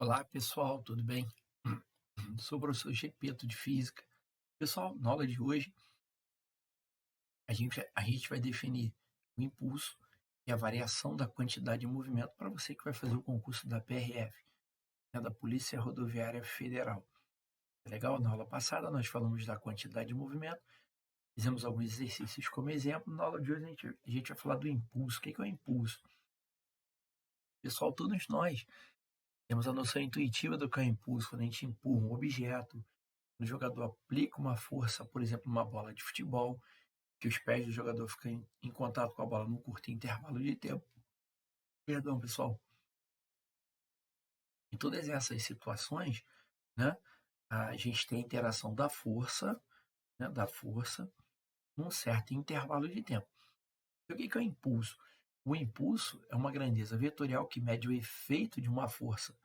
Olá, pessoal, tudo bem? Sou o professor Gepeto de Física. Pessoal, na aula de hoje, a gente vai definir o impulso e a variação da quantidade de movimento para você que vai fazer o concurso da PRF, né, da Polícia Rodoviária Federal. Legal? Na aula passada, nós falamos da quantidade de movimento, fizemos alguns exercícios como exemplo. Na aula de hoje, a gente vai falar do impulso. O que é o impulso? Pessoal, todos nós temos a noção intuitiva do que é o impulso, quando a gente empurra um objeto. O jogador aplica uma força, por exemplo, numa bola de futebol, que os pés do jogador ficam em contato com a bola num curto intervalo de tempo. Perdão, pessoal. Em todas essas situações, né, a gente tem a interação da força, num certo intervalo de tempo. E o que é o impulso? O impulso é uma grandeza vetorial que mede o efeito de uma força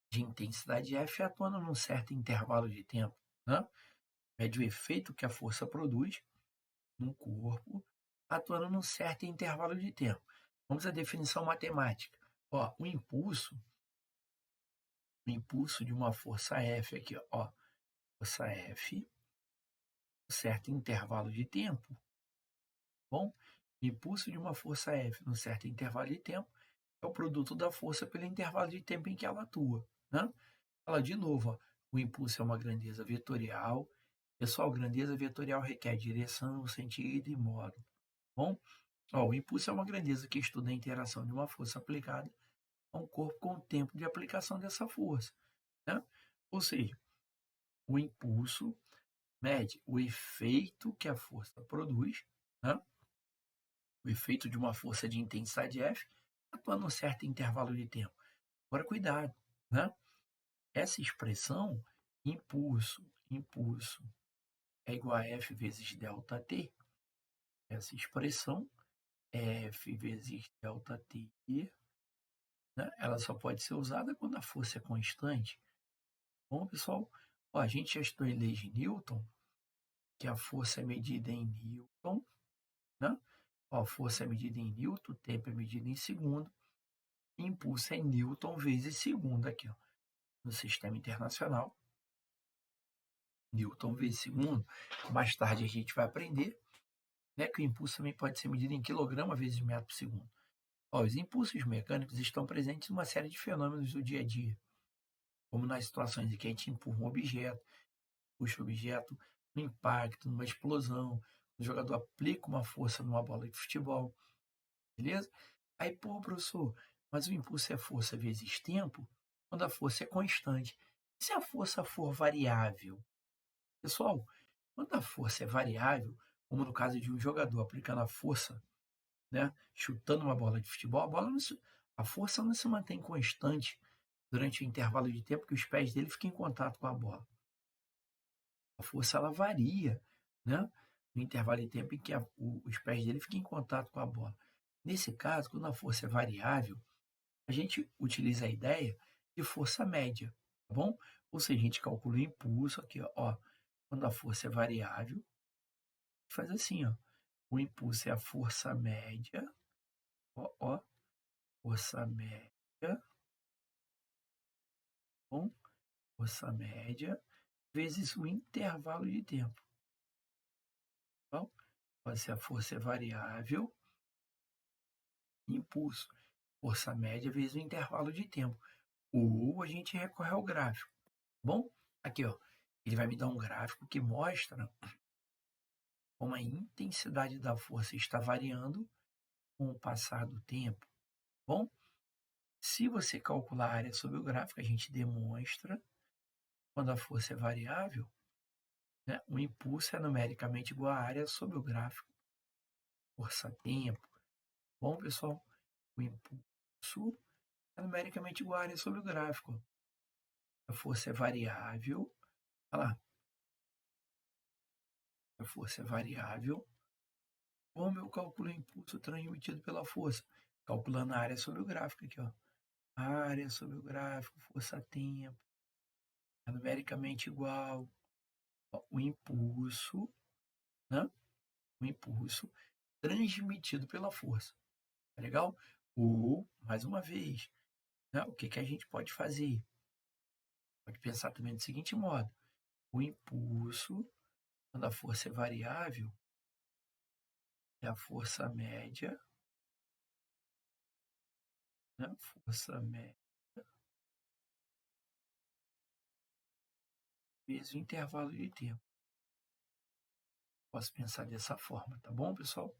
de intensidade F atuando num certo intervalo de tempo, né? Mede o efeito que a força produz num corpo, atuando num certo intervalo de tempo. Vamos à definição matemática. Ó, o impulso de uma força F aqui, ó, força F, um certo intervalo de tempo, bom? O impulso de uma força F num certo intervalo de tempo é o produto da força pelo intervalo de tempo em que ela atua, né? Fala de novo, ó, o impulso é uma grandeza vetorial. Pessoal, grandeza vetorial requer direção, sentido e modo, bom? Ó, o impulso é uma grandeza que estuda a interação de uma força aplicada a um corpo com o tempo de aplicação dessa força, né? Ou seja, o impulso mede o efeito que a força produz, né? O efeito de uma força de intensidade F atuando em um certo intervalo de tempo. Agora, cuidado, né? Essa expressão, impulso é igual a F vezes ΔT. Essa expressão, F vezes ΔT, né? Ela só pode ser usada quando a força é constante. Bom, pessoal, ó, a gente já estudou em leis de Newton, que a força é medida em Newton, né? Ó, a força é medida em Newton, o tempo é medido em segundo, e impulso é Newton vezes segundo aqui, ó, no sistema internacional. Newton vezes segundo. Mais tarde a gente vai aprender, né, que o impulso também pode ser medido em quilograma vezes metro por segundo. Ó, os impulsos mecânicos estão presentes em uma série de fenômenos do dia a dia, como nas situações em que a gente empurra um objeto, puxa o objeto, no impacto, numa explosão, o jogador aplica uma força numa bola de futebol, beleza? Aí, pô, professor, mas o impulso é força vezes tempo quando a força é constante. E se a força for variável? Pessoal, quando a força é variável, como no caso de um jogador aplicando a força, né, chutando uma bola de futebol, a força não se mantém constante durante o intervalo de tempo que os pés dele ficam em contato com a bola. A força ela varia, né, no intervalo de tempo em que os pés dele ficam em contato com a bola. Nesse caso, quando a força é variável, a gente utiliza a ideia de força média, tá bom? Ou seja, a gente calcula o impulso aqui, ó, quando a força é variável, faz assim, ó, o impulso é a força média, ó, força média, bom? Força média vezes o intervalo de tempo, tá bom? Se a força é variável, impulso, força média vezes o intervalo de tempo. Ou a gente recorre ao gráfico, tá bom? Aqui, ó, ele vai me dar um gráfico que mostra como a intensidade da força está variando com o passar do tempo. Bom, se você calcular a área sobre o gráfico, a gente demonstra quando a força é variável, né, o impulso é numericamente igual à área sobre o gráfico, força-tempo. Bom, pessoal, o impulso é numericamente igual à área sobre o gráfico. A força é variável, olha lá, a força é variável. Como eu calculo o impulso transmitido pela força? Calculando a área sobre o gráfico aqui, ó. A área sobre o gráfico, força-tempo, é numericamente igual ao impulso, né? O impulso transmitido pela força. Tá legal? Ou, mais uma vez, né, o que a gente pode fazer? Pode pensar também do seguinte modo: o impulso, quando a força é variável, é a força média, né? Força média vezes o intervalo de tempo. Posso pensar dessa forma, tá bom, pessoal?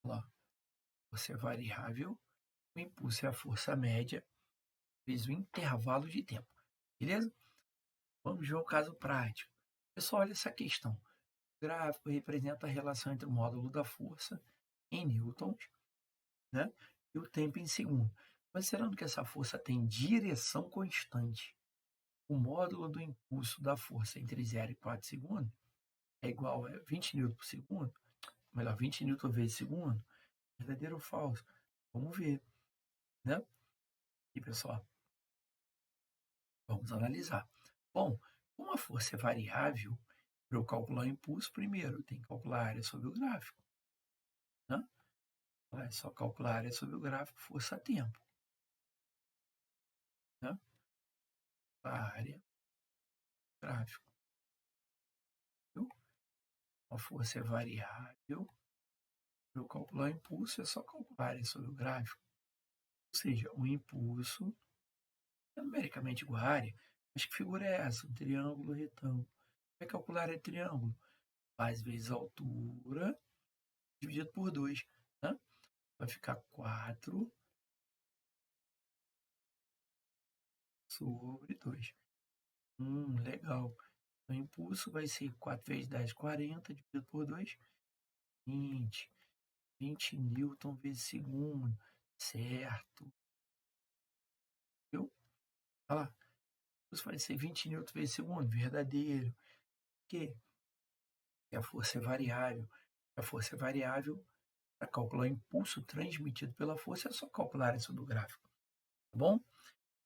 Olha lá, força é variável, o impulso é a força média vezes o intervalo de tempo. Beleza? Vamos ver um caso prático. Pessoal, olha essa questão. O gráfico representa a relação entre o módulo da força em newtons, né, e o tempo em segundo. Considerando que essa força tem direção constante, o módulo do impulso da força entre 0 e 4 segundos é igual a 20 newtons por segundo, melhor, 20 newtons vezes segundo, verdadeiro ou falso? Vamos ver, né? E pessoal, vamos analisar. Bom, como a força é variável, para eu calcular o impulso, primeiro eu tenho que calcular a área sobre o gráfico, né? É só calcular a área sobre o gráfico, força-tempo, né? A área, gráfico, viu? A força é variável, para eu calcular o impulso é só calcular a área sobre o gráfico. Ou seja, o impulso é numericamente igual à área. Mas que figura é essa? Um triângulo retângulo. Vai calcular a área de triângulo? Base vezes altura, dividido por 2, né? Vai ficar 4 sobre 2. Legal. O impulso vai ser 4 vezes 10, 40, dividido por 2, 20. 20 newton vezes segundo. Certo. Viu? Olha lá. Isso vai ser 20 newton vezes segundo. Verdadeiro. Por quê? Porque a força é variável. A força é variável. Para calcular o impulso transmitido pela força, é só calcular a área sobre o gráfico. Tá bom?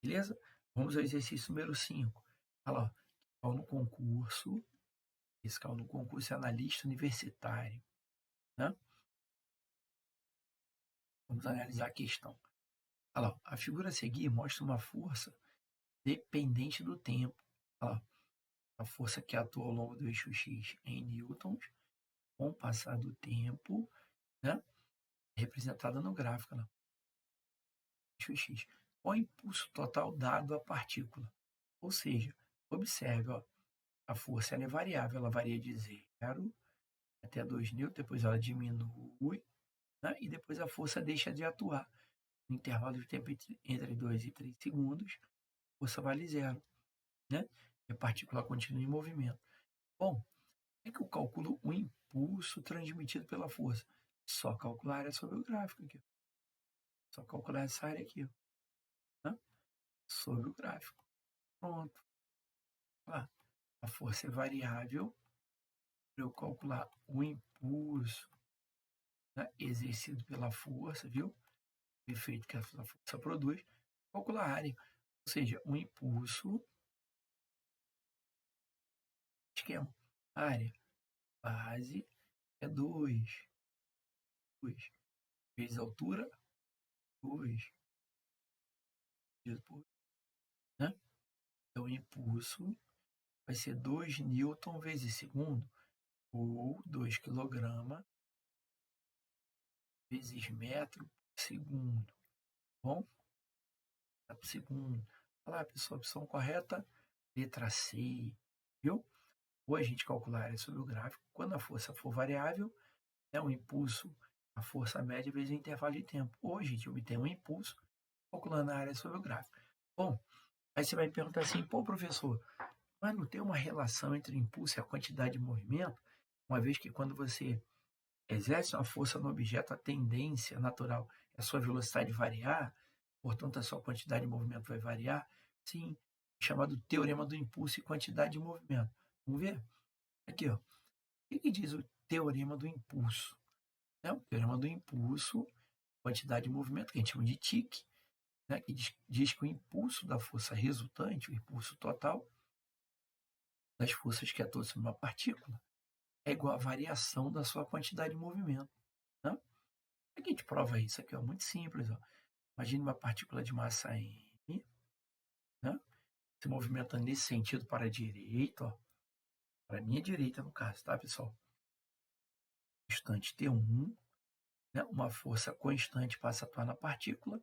Beleza? Vamos ao exercício número 5. Olha lá. Caiu no concurso. Esse caiu no concurso é analista universitário. Né? Vamos analisar a questão. Olha lá. A figura a seguir mostra uma força dependente do tempo. Olha lá. A força que atua ao longo do eixo X em newtons, com o passar do tempo, né? Representada no gráfico, né? Eixo X. Qual o impulso total dado à partícula? Ou seja, observe, ó, a força ela é variável, ela varia de 0 até 2 newtons, depois ela diminui, né? E depois a força deixa de atuar. No intervalo de tempo entre 2 e 3 segundos, a força vale 0, né? E a partícula continua em movimento. Bom, como é que eu calculo o impulso transmitido pela força? Só calcular a área sobre o gráfico aqui. Só calcular essa área aqui, né? Sobre o gráfico. Pronto. Ah, a força é variável. Para eu calcular o impulso, né, exercido pela força, viu? O efeito que a força produz, calcular a área. Ou seja, o impulso, esquema, área, base é 2 vezes altura, 2 vezes por, né? Então, o impulso vai ser 2 newton vezes segundo, ou 2 kg vezes metro por segundo. Bom, tá por segundo. Olha lá, pessoal, a opção correta, letra C, viu? Ou a gente calcular a área sobre o gráfico, quando a força for variável, é um impulso, a força média vezes o intervalo de tempo. Ou a gente obtém um impulso calculando a área sobre o gráfico. Bom, aí você vai me perguntar assim, pô, professor, mas não tem uma relação entre o impulso e a quantidade de movimento? Uma vez que quando você exerce uma força no objeto, a tendência natural é a sua velocidade variar, portanto a sua quantidade de movimento vai variar? Sim, chamado teorema do impulso e quantidade de movimento. Vamos ver? Aqui, ó. O que diz o teorema do impulso? O teorema do impulso, quantidade de movimento, que a gente chama de TIC, né? Que diz que o impulso da força resultante, o impulso total das forças que atuam sobre uma partícula, é igual à variação da sua quantidade de movimento. Né? Como é que a gente prova isso aqui? Ó? Muito simples. Ó. Imagine uma partícula de massa m, né? Se movimenta nesse sentido para a direita, ó, para a minha direita no caso, tá, pessoal? Constante T1, né? Uma força constante passa a atuar na partícula,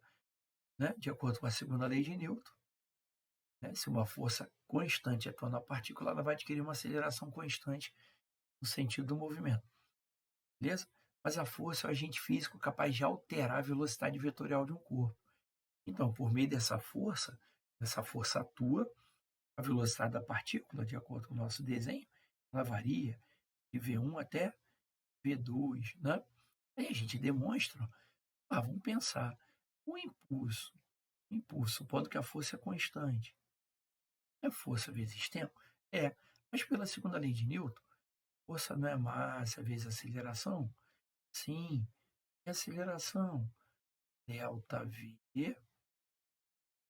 né? De acordo com a segunda lei de Newton, né? Se uma força constante atua na partícula, ela vai adquirir uma aceleração constante no sentido do movimento, beleza? Mas a força é o agente físico capaz de alterar a velocidade vetorial de um corpo. Então, por meio dessa força atua, a velocidade da partícula, de acordo com o nosso desenho, ela varia de V1 até V2, né? Aí a gente demonstra, vamos pensar, o impulso, supondo que a força é constante, é força vezes tempo? É, mas pela segunda lei de Newton, força não é massa vezes aceleração? Sim, é aceleração. Delta V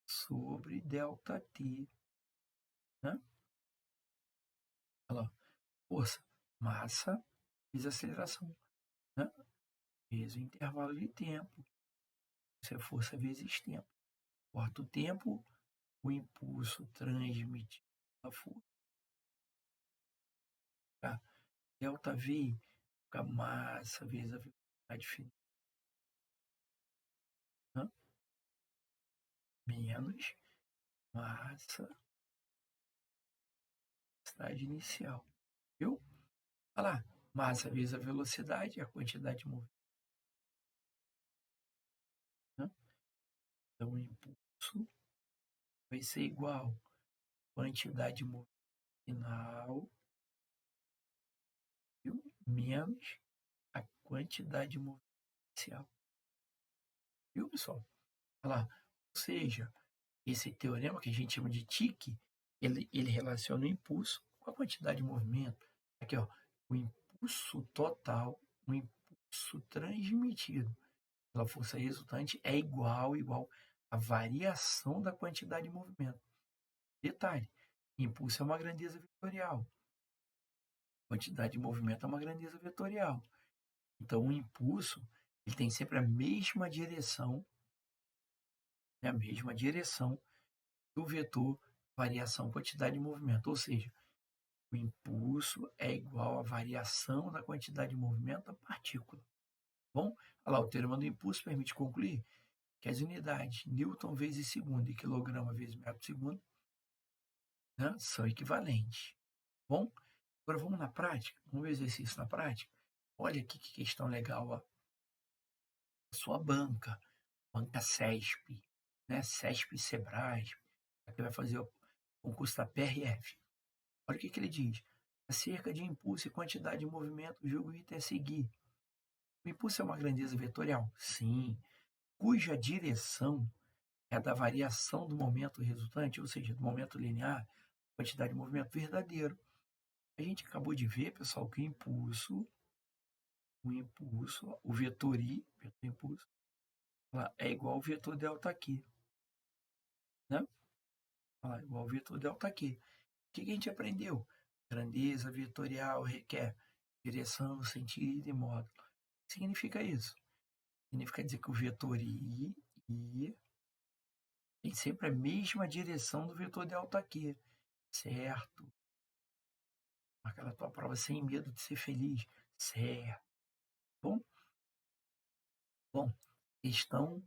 sobre delta T, né? Olha lá, força, massa vezes aceleração, né? Vezes o intervalo de tempo. Isso é força vezes tempo. Corta o tempo, o impulso transmitido a força. Tá? Delta V fica massa vezes a velocidade final, né? Menos massa, velocidade inicial. Viu? Olha lá, massa vezes a velocidade, a quantidade de movimento, né? Então, o impulso vai ser igual à quantidade de movimento final, viu? Menos a quantidade de movimento inicial. Viu, pessoal? Olha lá. Ou seja, esse teorema que a gente chama de TIC, ele relaciona o impulso com a quantidade de movimento. Aqui, ó, o impulso total, o impulso transmitido pela força resultante é igual à variação da quantidade de movimento. Detalhe, impulso é uma grandeza vetorial. Quantidade de movimento é uma grandeza vetorial. Então, o impulso ele tem sempre a mesma direção, né, a mesma direção do vetor variação quantidade de movimento. Ou seja, o impulso é igual à variação da quantidade de movimento da partícula. Bom, olha lá, o teorema do impulso permite concluir que as unidades Newton vezes segundo e quilograma vezes metro por segundo, né, são equivalentes. Bom, agora vamos na prática, vamos ver o exercício na prática. Olha aqui que questão legal, ó. A sua banca CESP, né, CESP e Sebrasp, que vai fazer o concurso da PRF. Olha o que ele diz. Acerca de impulso e quantidade de movimento, julgo o item a seguir. O impulso é uma grandeza vetorial? Sim. Cuja direção é a da variação do momento resultante, ou seja, do momento linear, quantidade de movimento verdadeiro. A gente acabou de ver, pessoal, que o vetor I, vetor impulso, é igual ao vetor delta aqui, né? Igual ao vetor delta aqui. O que a gente aprendeu? Grandeza vetorial requer direção, sentido e módulo. O que significa isso? Significa dizer que o vetor I tem sempre a mesma direção do vetor delta Q, certo? Aquela tua prova sem medo de ser feliz, certo? Bom, questão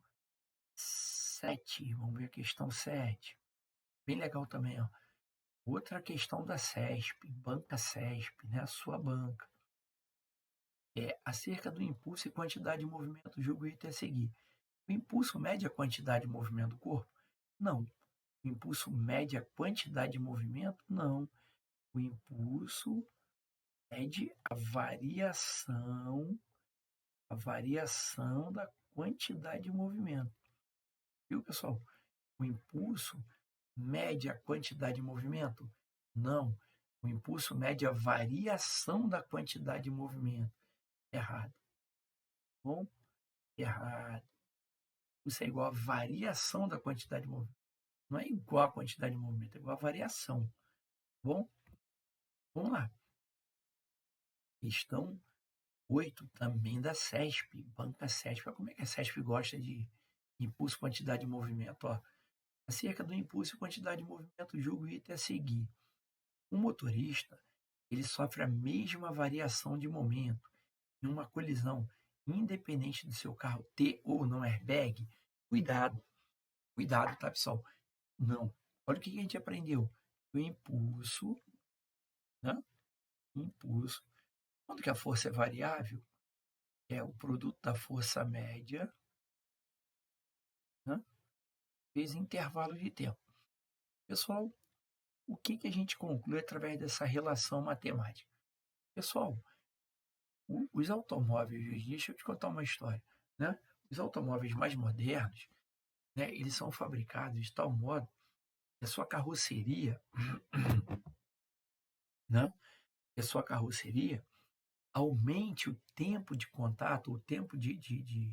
7. Vamos ver a questão 7. Bem legal também, ó. Outra questão da CESP, banca CESP, né? A sua banca. É acerca do impulso e quantidade de movimento, julgo o item a seguir. O impulso mede a quantidade de movimento do corpo? Não. O impulso mede a quantidade de movimento? Não. O impulso mede a variação da quantidade de movimento. Viu, pessoal? O impulso mede a quantidade de movimento? Não. O impulso mede a variação da quantidade de movimento. Errado. Bom? Errado. Isso é igual a variação da quantidade de movimento. Não é igual a quantidade de movimento, é igual a variação. Bom? Vamos lá. Questão 8, também da CESP, banca CESP. Olha como é que a CESP gosta de impulso, quantidade de movimento. Ó. Acerca do impulso e quantidade de movimento, julgo o item a seguir. O motorista, ele sofre a mesma variação de momento em uma colisão, independente do seu carro ter ou não airbag. Cuidado, cuidado, tá, pessoal? Não. Olha o que a gente aprendeu. O impulso, né? Impulso. Quando que a força é variável, é o produto da força média, né? Vezes intervalo de tempo. Pessoal, o que a gente conclui através dessa relação matemática? Pessoal, os automóveis hoje em dia, deixa eu te contar uma história, né? Os automóveis mais modernos, né, eles são fabricados de tal modo que a sua carroceria, né, que a sua carroceria aumente o tempo de contato, o tempo de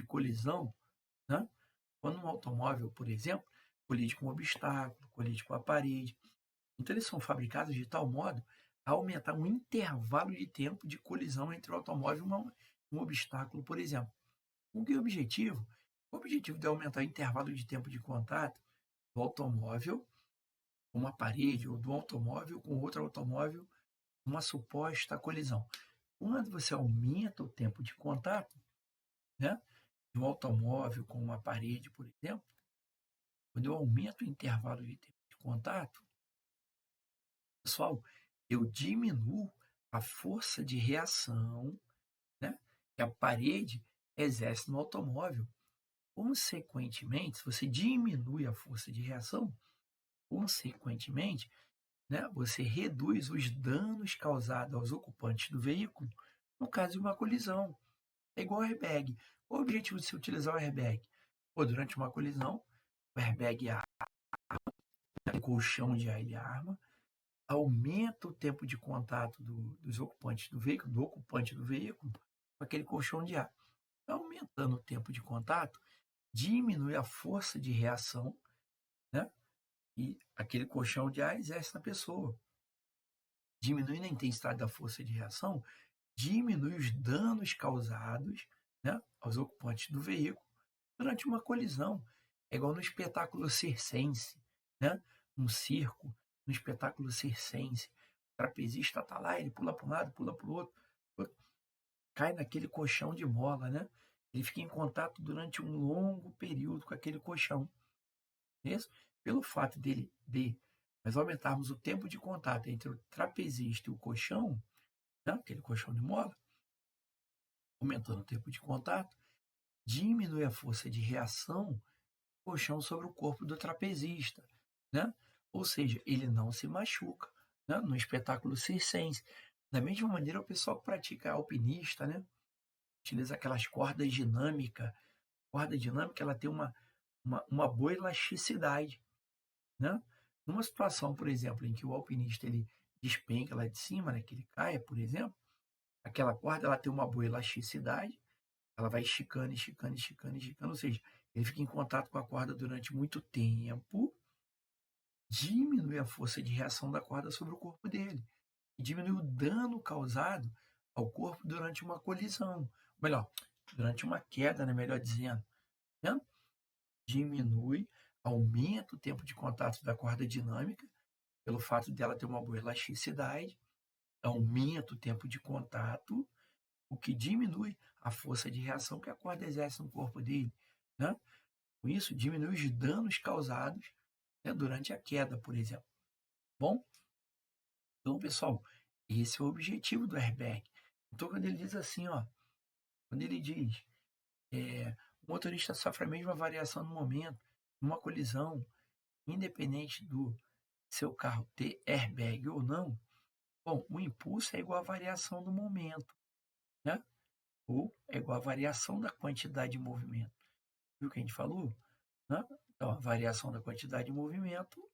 colisão, né? Quando um automóvel, por exemplo, colide com um obstáculo, colide com a parede. Então, eles são fabricados de tal modo a aumentar um intervalo de tempo de colisão entre o automóvel e um obstáculo, por exemplo. Com que objetivo? O objetivo de aumentar o intervalo de tempo de contato do automóvel com uma parede ou do automóvel com outro automóvel, uma suposta colisão. Quando você aumenta o tempo de contato, né, de um automóvel com uma parede, por exemplo, quando eu aumento o intervalo de tempo de contato, pessoal, eu diminuo a força de reação, né, que a parede exerce no automóvel. Consequentemente, se você diminui a força de reação, consequentemente, né, você reduz os danos causados aos ocupantes do veículo no caso de uma colisão. É igual ao airbag. Qual o objetivo de se utilizar o airbag? Pô, durante uma colisão, o airbag arma, o colchão de ar ele arma, aumenta o tempo de contato dos ocupantes do veículo, do ocupante do veículo, com aquele colchão de ar. Aumentando o tempo de contato, diminui a força de reação, né? E aquele colchão de ar exerce na pessoa. Diminuindo a intensidade da força de reação, diminui os danos causados, né, aos ocupantes do veículo durante uma colisão. É igual no espetáculo circense, né? Um circo, no espetáculo circense. O trapezista está lá, ele pula para um lado, pula para o outro, cai naquele colchão de mola, né? Ele fica em contato durante um longo período com aquele colchão. Isso? Pelo fato de nós aumentarmos o tempo de contato entre o trapezista e o colchão, né? Aquele colchão de mola, aumentando o tempo de contato, diminui a força de reação do colchão sobre o corpo do trapezista, né? Ou seja, ele não se machuca, né? No espetáculo circense. Da mesma maneira, o pessoal que pratica alpinista, né, utiliza aquelas cordas dinâmicas. Corda dinâmica ela tem uma boa elasticidade, né? Numa situação, por exemplo, em que o alpinista ele despenca lá de cima, né, que ele caia, por exemplo, aquela corda ela tem uma boa elasticidade, ela vai esticando, esticando, esticando, esticando, ou seja, ele fica em contato com a corda durante muito tempo, diminui a força de reação da corda sobre o corpo dele e diminui o dano causado ao corpo durante uma colisão, ou melhor, durante uma queda, né, melhor dizendo, né? Diminui, aumenta o tempo de contato da corda dinâmica, pelo fato dela ter uma boa elasticidade, aumenta o tempo de contato, o que diminui a força de reação que a corda exerce no corpo dele, né? Com isso, diminui os danos causados, né, durante a queda, por exemplo. Bom, então, pessoal, esse é o objetivo do airbag. Então, quando ele diz assim, ó, quando ele diz, o motorista sofre a mesma variação no momento, numa colisão, independente do seu carro ter airbag ou não, bom, o impulso é igual à variação do momento, né? Ou é igual à variação da quantidade de movimento. Viu o que a gente falou? Né? Então, a variação da quantidade de movimento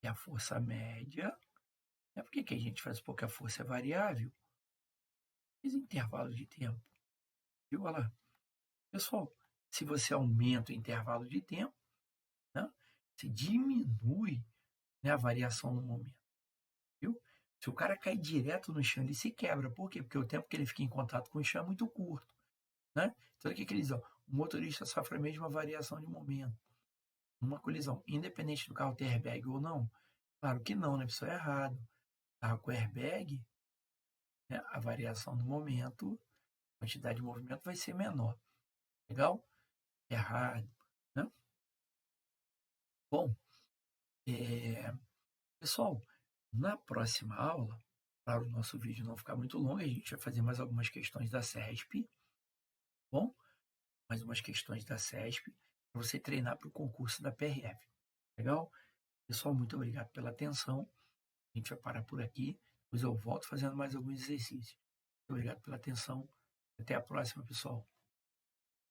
é a força média. Né? Por que a gente faz? Porque a força é variável. Esse intervalo de tempo. Viu? Olha lá. Pessoal, se você aumenta o intervalo de tempo, né? Você diminui, né, a variação no momento. Viu? Se o cara cai direto no chão, ele se quebra. Por quê? Porque o tempo que ele fica em contato com o chão é muito curto. Né? Então, o que eles dizem? O motorista sofre a mesma variação de momento. numa colisão, independente do carro ter airbag ou não? Claro que não, né? Isso é errado. Carro com airbag, né, a variação do momento, a quantidade de movimento vai ser menor. Legal? Errado, né? Bom, pessoal, na próxima aula, para o nosso vídeo não ficar muito longo, a gente vai fazer mais algumas questões da CESP, bom? Mais umas questões da CESP, para você treinar para o concurso da PRF. Legal? Pessoal, muito obrigado pela atenção. A gente vai parar por aqui, depois eu volto fazendo mais alguns exercícios. Muito obrigado pela atenção. Até a próxima, pessoal.